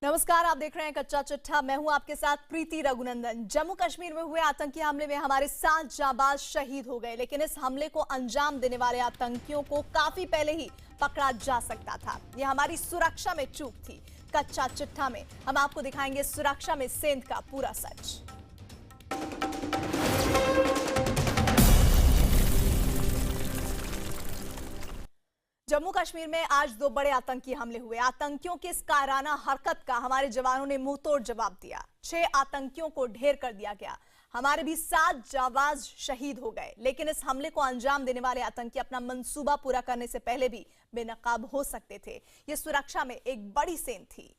नमस्कार, आप देख रहे हैं कच्चा चिट्ठा। मैं हूं आपके साथ प्रीति रघुनंदन। जम्मू कश्मीर में हुए आतंकी हमले में हमारे 7 जांबाज शहीद हो गए, लेकिन इस हमले को अंजाम देने वाले आतंकियों को काफी पहले ही पकड़ा जा सकता था। यह हमारी सुरक्षा में चूक थी। कच्चा चिट्ठा में हम आपको दिखाएंगे सुरक्षा में सेंध का पूरा सच। जम्मू कश्मीर में आज 2 बड़े आतंकी हमले हुए। आतंकियों की इस कायराना हरकत का हमारे जवानों ने मुंहतोड़ जवाब दिया। 6 आतंकियों को ढेर कर दिया गया। हमारे भी 7 जाबाज शहीद हो गए, लेकिन इस हमले को अंजाम देने वाले आतंकी अपना मंसूबा पूरा करने से पहले भी बेनकाब हो सकते थे। यह सुरक्षा में एक बड़ी सेंध थी।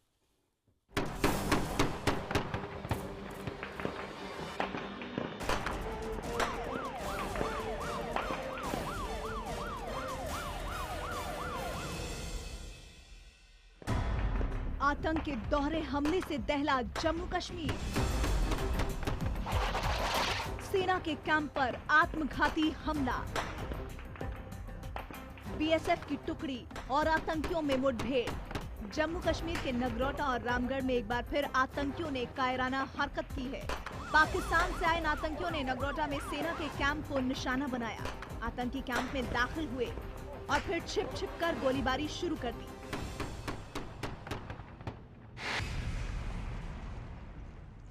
आतंक के दोहरे हमले से दहला जम्मू कश्मीर। सेना के कैंप पर आत्मघाती हमला। बीएसएफ की टुकड़ी और आतंकियों में मुठभेड़। जम्मू कश्मीर के नगरोटा और रामगढ़ में एक बार फिर आतंकियों ने कायराना हरकत की है। पाकिस्तान से आए इन आतंकियों ने नगरोटा में सेना के कैंप को निशाना बनाया। आतंकी कैंप में दाखिल हुए और फिर छिप छिप कर गोलीबारी शुरू कर दी।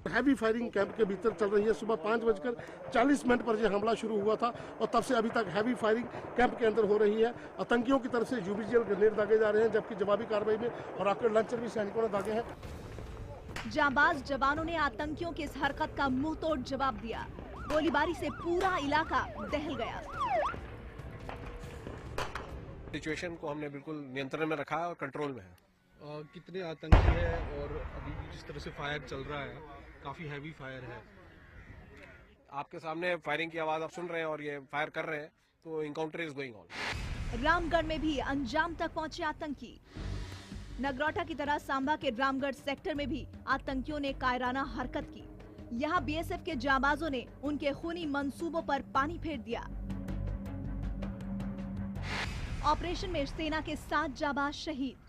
हैवी फायरिंग कैंप के भीतर चल रही है। सुबह 5:40 पर यह हमला शुरू हुआ था और तब से अभी तक हैवी फायरिंग कैंप के अंदर हो रही है। आतंकियों की तरफ से यूबीजीएल ग्रेनेड दागे जा रहे हैं, जबकि जवाबी कार्रवाई में रॉकेट लॉन्चर भी सैनिकों ने दागे हैं। जांबाज जवानों ने आतंकियों की इस हरकत का मुंहतोड़ जवाब दिया। गोलीबारी से पूरा इलाका दहल गया। सिचुएशन को हमने बिल्कुल नियंत्रण में रखा है और कंट्रोल में है। कितने आतंकी है और अभी जिस तरह से फायर चल रहा है, काफी हैवी फायर है। आपके सामने फायरिंग की आवाज आप सुन रहे हैं और ये फायर कर रहे हैं, तो encounter is going on. Ramgarh में भी अंजाम तक पहुंचे आतंकी। नगरोटा की तरह सांबा के रामगढ़ सेक्टर में भी आतंकियों ने कायराना हरकत की। यहां बीएसएफ के जांबाजों ने उनके खूनी मंसूबों पर पानी फेर दिया। ऑपरेशन में सेना के 7 जांबाज शहीद।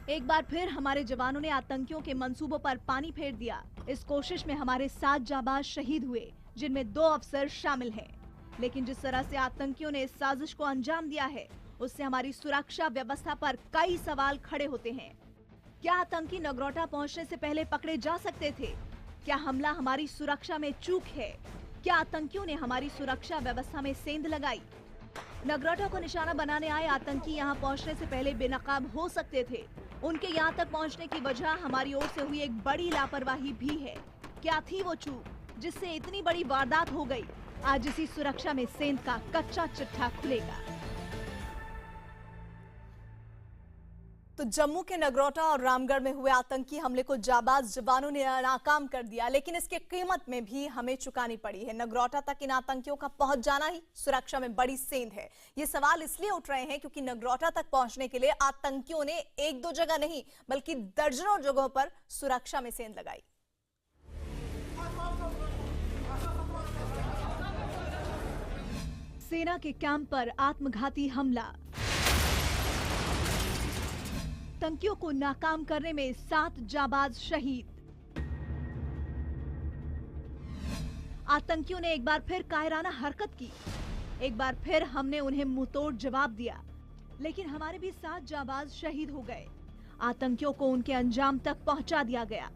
एक बार फिर हमारे जवानों ने आतंकियों के मंसूबों पर पानी फेर दिया। इस कोशिश में हमारे 7 जांबाज शहीद हुए, जिनमें 2 अफसर शामिल हैं। लेकिन जिस तरह से आतंकियों ने इस साजिश को अंजाम दिया है, उससे हमारी सुरक्षा व्यवस्था पर कई सवाल खड़े होते हैं। क्या आतंकी नगरोटा पहुंचने से पहले पकड़े जा सकते थे? क्या हमला हमारी सुरक्षा में चूक है? क्या आतंकियों ने हमारी सुरक्षा व्यवस्था में सेंध लगाई? नगरोटा को निशाना बनाने आए आतंकी यहां पहुंचने से पहले बेनकाब हो सकते थे। उनके यहां तक पहुंचने की वजह हमारी ओर से हुई एक बड़ी लापरवाही भी है। क्या थी वो चूक जिससे इतनी बड़ी वारदात हो गई? आज इसी सुरक्षा में सेंध का कच्चा चिट्ठा खुलेगा। तो जम्मू के नगरोटा और रामगढ़ में हुए आतंकी हमले को जाबाज जवानों ने नाकाम कर दिया, लेकिन इसके कीमत में भी हमें चुकानी पड़ी है। नगरोटा तक इन आतंकियों का पहुंच जाना ही सुरक्षा में बड़ी सेंध है। ये सवाल इसलिए उठ रहे हैं क्योंकि नगरोटा तक पहुंचने के लिए आतंकियों ने 1-2 जगह नहीं बल्कि दर्जनों जगहों पर सुरक्षा में सेंध लगाई। सेना के कैंप पर आत्मघाती हमला। आतंकियों को नाकाम करने में 7 जांबाज शहीद। आतंकियों ने एक बार फिर कायराना हरकत की। एक बार फिर हमने उन्हें मुंहतोड़ जवाब दिया, लेकिन हमारे भी 7 जांबाज शहीद हो गए। आतंकियों को उनके अंजाम तक पहुंचा दिया गया।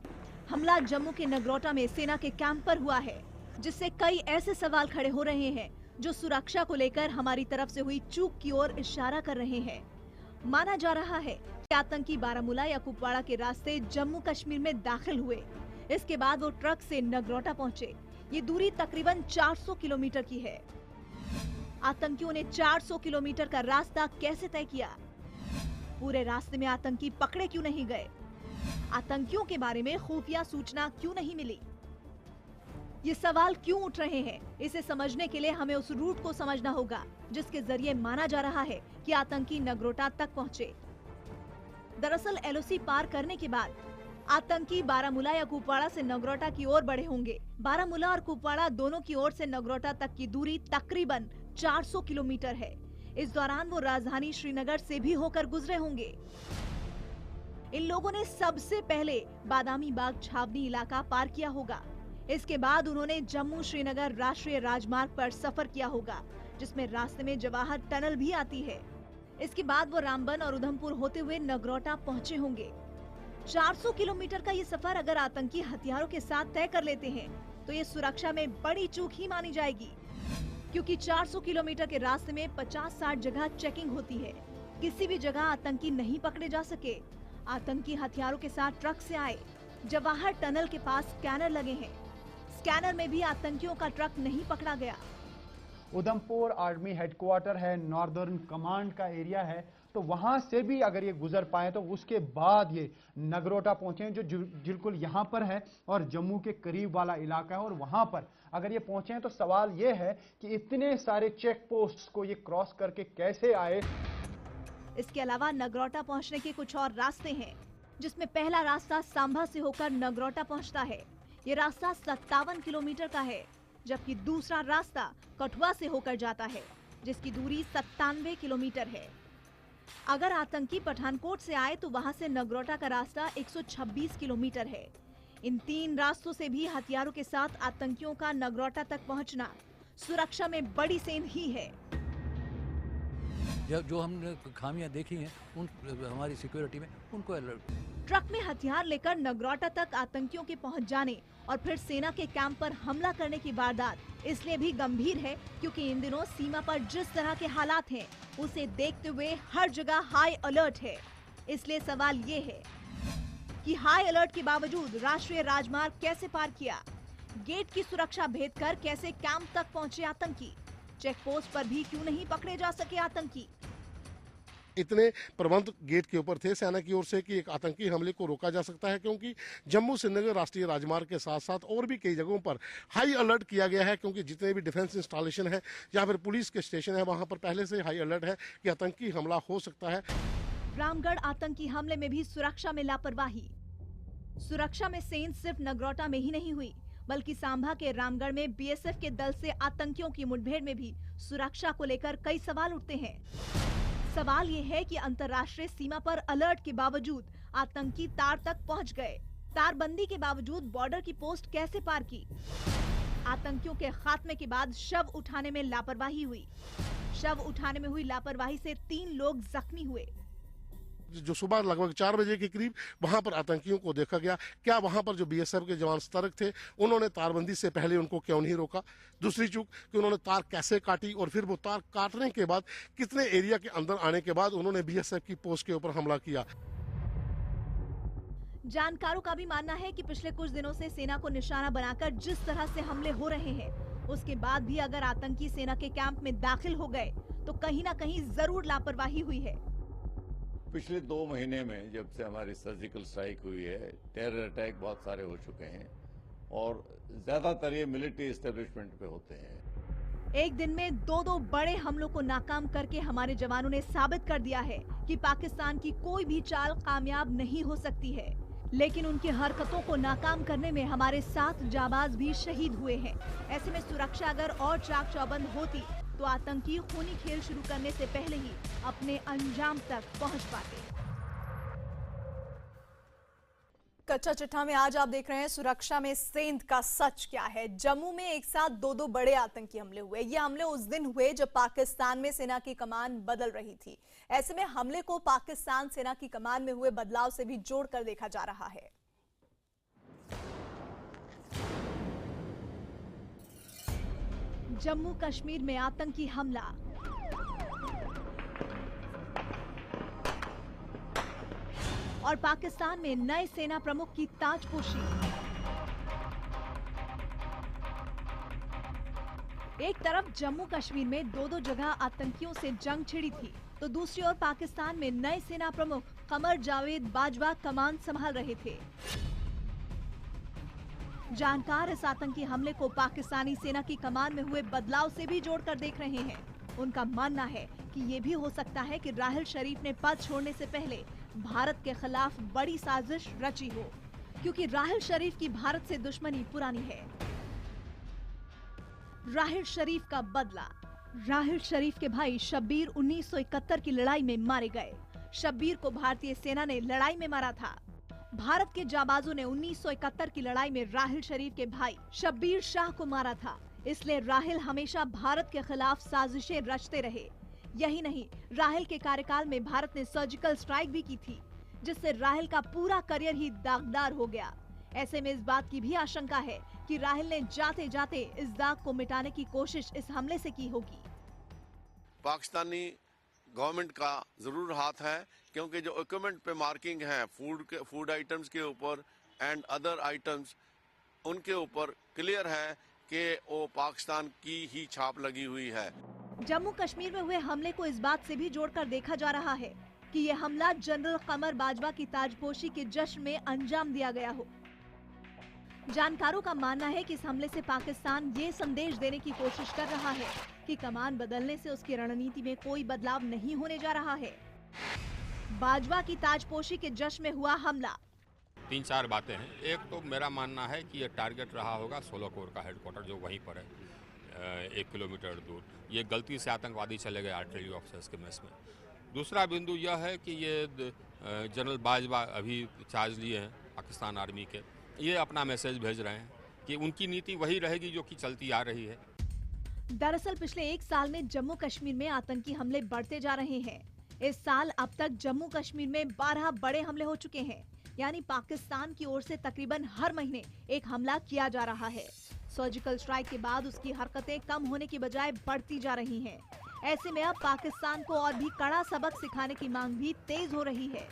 हमला जम्मू के नगरोटा में सेना के कैंप पर हुआ है, जिससे कई ऐसे सवाल खड़े हो रहे हैं जो सुरक्षा को लेकर हमारी तरफ से हुई चूक की ओर इशारा कर रहे हैं। माना जा रहा है कि आतंकी बारामूला या कुपवाड़ा के रास्ते जम्मू कश्मीर में दाखिल हुए। इसके बाद वो ट्रक से नगरोटा पहुंचे। ये दूरी तकरीबन 400 किलोमीटर की है। आतंकियों ने 400 किलोमीटर का रास्ता कैसे तय किया? पूरे रास्ते में आतंकी पकड़े क्यों नहीं गए? आतंकियों के बारे में खुफिया सूचना क्यों नहीं मिली? ये सवाल क्यों उठ रहे हैं? इसे समझने के लिए हमें उस रूट को समझना होगा जिसके जरिए माना जा रहा है कि आतंकी नगरोटा तक पहुंचे। दरअसल एलओसी पार करने के बाद आतंकी बारामूला या कुपवाड़ा से नगरोटा की ओर बढ़े होंगे। बारामूला और कुपवाड़ा दोनों की ओर से नगरोटा तक की दूरी तकरीबन 400 किलोमीटर है। इस दौरान वो राजधानी श्रीनगर से भी होकर गुजरे होंगे। इन लोगों ने सबसे पहले बादामी बाग छावनी इलाका पार किया होगा। इसके बाद उन्होंने जम्मू श्रीनगर राष्ट्रीय राजमार्ग पर सफर किया होगा, जिसमें रास्ते में जवाहर टनल भी आती है। इसके बाद वो रामबन और उधमपुर होते हुए नगरोटा पहुंचे होंगे। 400 किलोमीटर का ये सफर अगर आतंकी हथियारों के साथ तय कर लेते हैं तो ये सुरक्षा में बड़ी चूक ही मानी जाएगी, क्योंकि 400 किलोमीटर के रास्ते में 50-60 जगह चेकिंग होती है। किसी भी जगह आतंकी नहीं पकड़े जा सके। आतंकी हथियारों के साथ ट्रक से आए। जवाहर टनल के पास स्कैनर लगे हैं। स्कैनर में भी आतंकियों का ट्रक नहीं पकड़ा गया। उधमपुर आर्मी हेडक्वार्टर है, नॉर्दर्न कमांड का एरिया है, तो वहां से भी अगर ये गुजर पाए तो उसके बाद ये नगरोटा पहुंचे, जो बिल्कुल यहाँ पर है और जम्मू के करीब वाला इलाका है। और वहां पर अगर ये पहुंचे तो सवाल ये है कि इतने सारे चेक पोस्ट्स को ये क्रॉस करके कैसे आए। इसके अलावा नगरोटा पहुंचने के कुछ और रास्ते हैं, जिसमें पहला रास्ता सांभा से होकर नगरोटा पहुंचता है। ये रास्ता 57 किलोमीटर का है, जबकि दूसरा रास्ता कठुआ से होकर जाता है, जिसकी दूरी 97 किलोमीटर है। अगर आतंकी पठानकोट से आए तो वहां से नगरोटा का रास्ता 126 किलोमीटर है। इन 3 रास्तों से भी हथियारों के साथ आतंकियों का नगरोटा तक पहुंचना सुरक्षा में बड़ी सेंध ही है। जो हमने खामियां देखी हैं उन हमारी सिक्योरिटी में, उनको अलर्ट। ट्रक में हथियार लेकर नगरोटा तक आतंकियों के पहुंच जाने और फिर सेना के कैंप पर हमला करने की वारदात इसलिए भी गंभीर है क्योंकि इन दिनों सीमा पर जिस तरह के हालात हैं, उसे देखते हुए हर जगह हाई अलर्ट है। इसलिए सवाल ये है कि हाई अलर्ट के बावजूद राष्ट्रीय राजमार्ग कैसे पार किया? गेट की सुरक्षा भेद कर कैसे कैंप तक पहुंचे आतंकी? चेक पोस्ट पर भी क्यों नहीं पकड़े जा सके आतंकी? इतने प्रबंध गेट के ऊपर थे सेना की ओर से कि एक आतंकी हमले को रोका जा सकता है, क्योंकि जम्मू श्रीनगर राष्ट्रीय राजमार्ग के साथ साथ और भी कई जगहों पर हाई अलर्ट किया गया है, क्योंकि जितने भी डिफेंस इंस्टॉलेशन है या फिर पुलिस के स्टेशन है वहां पर पहले से हाई अलर्ट है कि आतंकी हमला हो सकता है। रामगढ़ आतंकी हमले में भी सुरक्षा में लापरवाही। सुरक्षा में सेंध सिर्फ नगरोटा में ही नहीं हुई, बल्कि सांभा के रामगढ़ में बीएसएफ के दल से आतंकियों की मुठभेड़ में भी सुरक्षा को लेकर कई सवाल उठते हैं। सवाल ये है कि अंतर्राष्ट्रीय सीमा पर अलर्ट के बावजूद आतंकी तार तक पहुंच गए। तारबंदी के बावजूद बॉर्डर की पोस्ट कैसे पार की? आतंकियों के खात्मे के बाद शव उठाने में लापरवाही हुई। शव उठाने में हुई लापरवाही से 3 लोग जख्मी हुए। जो सुबह लगभग 4 बजे के करीब वहां पर आतंकियों को देखा गया। क्या वहां पर जो बीएसएफ के जवान सतर्क थे, उन्होंने तारबंदी से पहले उनको क्यों नहीं रोका? दूसरी चूक कि उन्होंने तार कैसे काटी और फिर वो तार काटने के बाद कितने एरिया के अंदर आने के बाद उन्होंने बीएसएफ की पोस्ट के ऊपर हमला किया। जानकारों का भी मानना है कि पिछले कुछ दिनों से सेना को निशाना बनाकर जिस तरह से हमले हो रहे हैं, उसके बाद भी अगर आतंकी सेना के कैंप में दाखिल हो गए तो कहीं ना कहीं जरूर लापरवाही हुई है। पिछले 2 महीने में जब से हमारी सर्जिकल स्ट्राइक हुई है, टेरर अटैक बहुत सारे हो चुके हैं और ज्यादातर ये मिलिट्री एस्टेब्लिशमेंट पे होते हैं। एक दिन में 2 बड़े हमलों को नाकाम करके हमारे जवानों ने साबित कर दिया है कि पाकिस्तान की कोई भी चाल कामयाब नहीं हो सकती है। लेकिन उनकी हरकतों को नाकाम करने में हमारे 7 जाबाज भी शहीद हुए हैं। ऐसे में सुरक्षा अगर और चाक चौबंद होती तो आतंकी खूनी खेल शुरू करने से पहले ही अपने अंजाम तक पहुंच पाते। कच्चा चिट्ठा में आज आप देख रहे हैं सुरक्षा में सेंध का सच क्या है। जम्मू में एक साथ 2 बड़े आतंकी हमले हुए। ये हमले उस दिन हुए जब पाकिस्तान में सेना की कमान बदल रही थी। ऐसे में हमले को पाकिस्तान सेना की कमान में हुए बदलाव से भी जोड़कर देखा जा रहा है। जम्मू कश्मीर में आतंकी हमला। और पाकिस्तान में नए सेना प्रमुख की ताजपोशी। एक तरफ जम्मू कश्मीर में 2 जगह आतंकियों से जंग छिड़ी थी, तो दूसरी ओर पाकिस्तान में नए सेना प्रमुख कमर जावेद बाजवा कमान संभाल रहे थे। जानकार इस आतंकी हमले को पाकिस्तानी सेना की कमान में हुए बदलाव से भी जोड़कर देख रहे हैं। उनका मानना है कि ये भी हो सकता है कि राहिल शरीफ ने पद छोड़ने से पहले भारत के खिलाफ बड़ी साजिश रची हो, क्योंकि राहिल शरीफ की भारत से दुश्मनी पुरानी है। राहिल शरीफ का बदला। राहिल शरीफ के भाई शब्बीर 1971 की लड़ाई में मारे गए। शब्बीर को भारतीय सेना ने लड़ाई में मारा था। भारत के जाबाजों ने 1971 की लड़ाई में राहिल शरीफ के भाई शब्बीर शाह को मारा था। इसलिए राहिल हमेशा भारत के खिलाफ साजिशें रचते रहे। यही नहीं, राहिल के कार्यकाल में भारत ने सर्जिकल स्ट्राइक भी की थी, जिससे राहिल का पूरा करियर ही दागदार हो गया। ऐसे में इस बात की भी आशंका है कि राहिल ने जाते जाते इस दाग को मिटाने की कोशिश इस हमले से की होगी। पाकिस्तानी गवर्नमेंट का जरूर हाथ है, क्योंकि जो इक्विपमेंट पे मार्किंग है फूड आइटम्स के ऊपर एंड अदर आइटम्स, उनके ऊपर क्लियर है कि वो पाकिस्तान की ही छाप लगी हुई है। जम्मू कश्मीर में हुए हमले को इस बात से भी जोड़कर देखा जा रहा है कि ये हमला जनरल कमर बाजवा की ताजपोशी के जश्न में अंजाम दिया गया हो। जानकारों का मानना है कि इस हमले से पाकिस्तान ये संदेश देने की कोशिश कर रहा है कि कमान बदलने से उसकी रणनीति में कोई बदलाव नहीं होने जा रहा है। बाजवा की ताजपोशी के जश्न में हुआ हमला। 3-4 बातें हैं। एक तो मेरा मानना है कि ये टारगेट रहा होगा 16 कोर का हेडक्वार्टर, जो वहीं पर है 1 किलोमीटर दूर। ये गलती से आतंकवादी चले गए आर्टिलरी ऑफिसर्स के मेस में। दूसरा बिंदु यह है कि ये जनरल बाजवा अभी चार्ज लिए हैं पाकिस्तान आर्मी के, ये अपना मैसेज भेज रहे हैं कि उनकी नीति वही रहेगी जो कि चलती आ रही है। दरअसल पिछले 1 साल में जम्मू कश्मीर में आतंकी हमले बढ़ते जा रहे हैं। इस साल अब तक जम्मू कश्मीर में 12 बड़े हमले हो चुके हैं, यानी पाकिस्तान की ओर से तकरीबन हर महीने एक हमला किया जा रहा है। सर्जिकल स्ट्राइक के बाद उसकी हरकतें कम होने की बजाय बढ़ती जा रही हैं। ऐसे में अब पाकिस्तान को और भी कड़ा सबक सिखाने की मांग भी तेज हो रही है।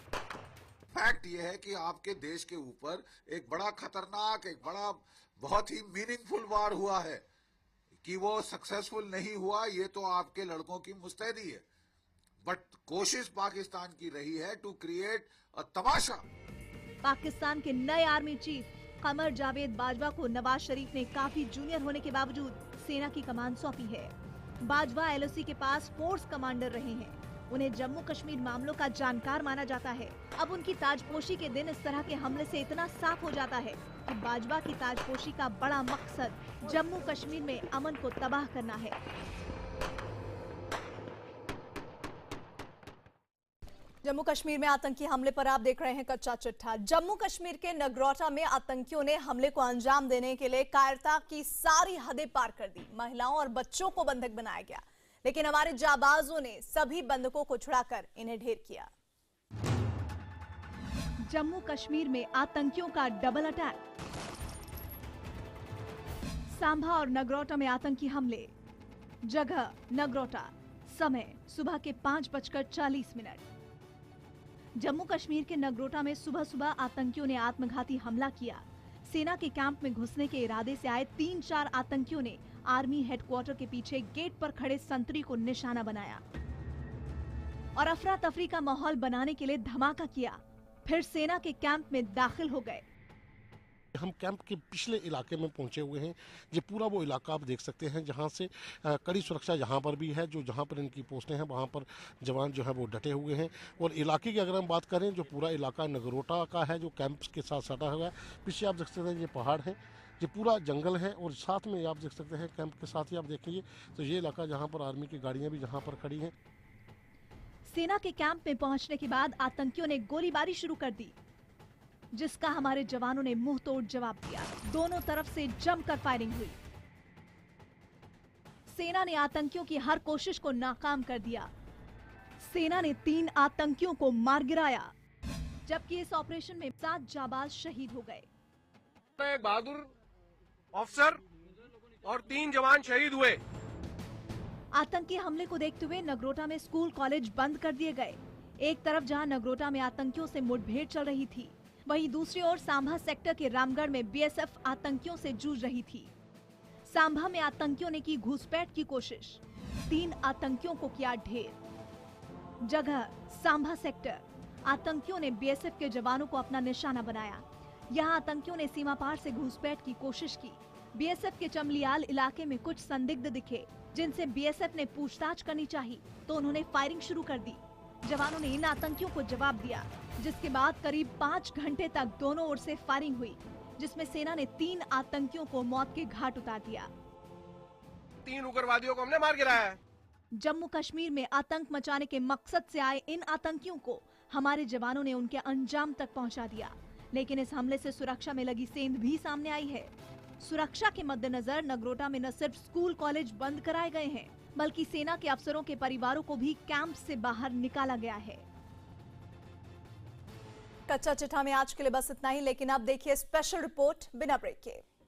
फैक्ट ये है कि आपके देश के ऊपर एक बड़ा खतरनाक, एक बड़ा बहुत ही मीनिंगफुल वार हुआ है। कि वो सक्सेसफुल नहीं हुआ, ये तो आपके लड़कों की मुस्तैदी है, बट कोशिश पाकिस्तान की रही है टू क्रिएट अ तमाशा। पाकिस्तान के नए आर्मी चीफ कमर जावेद बाजवा को नवाज शरीफ ने काफी जूनियर होने के बावजूद सेना की कमान सौंपी है। बाजवा LOC के पास फोर्स कमांडर रहे हैं। उन्हें जम्मू कश्मीर मामलों का जानकार माना जाता है। अब उनकी ताजपोशी के दिन इस तरह के हमले से इतना साफ हो जाता है कि बाजवा की ताजपोशी का बड़ा मकसद जम्मू कश्मीर में अमन को तबाह करना है। जम्मू कश्मीर में आतंकी हमले पर आप देख रहे हैं कच्चा चिट्ठा। जम्मू कश्मीर के नगरोटा में आतंकियों ने हमले को अंजाम देने के लिए कायरता की सारी हदें पार कर दी। महिलाओं और बच्चों को बंधक बनाया गया, लेकिन हमारे जाबाजों ने सभी बंधकों को छुड़ाकर इन्हें ढेर किया। जम्मू कश्मीर में आतंकियों का डबल अटैक। सांभा और नगरोटा में आतंकी हमले। जगह नगरोटा, समय सुबह के 5:40। जम्मू कश्मीर के नगरोटा में सुबह सुबह आतंकियों ने आत्मघाती हमला किया। सेना के कैंप में घुसने के इरादे से आए 3-4 आतंकियों ने आर्मी हेडक्वार्टर के पीछे गेट पर खड़े संतरी को निशाना बनाया और अफरा तफरी का माहौल बनाने के लिए धमाका किया। फिर सेना के कैंप में दाखिल हो गए। हम कैंप के पिछले इलाके में पहुंचे हुए हैं। ये पूरा वो इलाका आप देख सकते हैं जहां से कड़ी सुरक्षा यहाँ पर भी है। जो जहां पर इनकी पोस्टें हैं वहां पर जवान जो है वो डटे हुए हैं। और इलाके की अगर हम बात करें, जो पूरा इलाका नगरोटा का है, जो कैंप के साथ सटा हुआ है। पीछे आप देख सकते हैं ये पहाड़ है, ये पूरा जंगल है, और साथ में आप देख सकते हैं कैंप के साथ ही आप देखेंगे तो ये इलाका जहाँ पर आर्मी की गाड़ियाँ भी जहाँ पर खड़ी हैं। सेना के कैंप में पहुंचने के बाद आतंकियों ने गोलीबारी शुरू कर दी, जिसका हमारे जवानों ने मुंह तोड़ जवाब दिया। दोनों तरफ से जमकर फायरिंग हुई। सेना ने आतंकियों की हर कोशिश को नाकाम कर दिया। सेना ने 3 आतंकियों को मार गिराया, जबकि इस ऑपरेशन में 7 जाबाज शहीद हो गए। एक बहादुर ऑफिसर और 3 जवान शहीद हुए। आतंकी हमले को देखते हुए नगरोटा में स्कूल कॉलेज बंद कर दिए गए। एक तरफ जहां नगरोटा में आतंकियों से मुठभेड़ चल रही थी, वहीं दूसरी ओर सांभा सेक्टर के रामगढ़ में BSF आतंकियों से जूझ रही थी। सांभा में आतंकियों ने की घुसपैठ की कोशिश, 3 आतंकियों को किया ढेर। जगह सांभा सेक्टर। आतंकियों ने BSF के जवानों को अपना निशाना बनाया। यहाँ आतंकियों ने सीमा पार से घुसपैठ की कोशिश की। BSF के चमलियाल इलाके में कुछ संदिग्ध दिखे, जिनसे BSF ने पूछताछ करनी चाहिए, तो उन्होंने फायरिंग शुरू कर दी। जवानों ने इन आतंकियों को जवाब दिया, जिसके बाद करीब 5 घंटे तक दोनों ओर से फायरिंग हुई, जिसमें सेना ने 3 आतंकियों को मौत के घाट उतार दिया। 3 उग्रवादियों को हमने मार गिराया है। जम्मू कश्मीर में आतंक मचाने के मकसद से आए इन आतंकियों को हमारे जवानों ने उनके अंजाम तक पहुंचा दिया। लेकिन इस हमले से सुरक्षा में लगी सेंध भी सामने आई है। सुरक्षा के मद्देनजर नगरोटा में न सिर्फ स्कूल कॉलेज बंद कराए गए हैं, बल्कि सेना के अफसरों के परिवारों को भी कैंप से बाहर निकाला गया है। कच्चा चिट्ठा में आज के लिए बस इतना ही, लेकिन अब देखिए स्पेशल रिपोर्ट बिना ब्रेक के।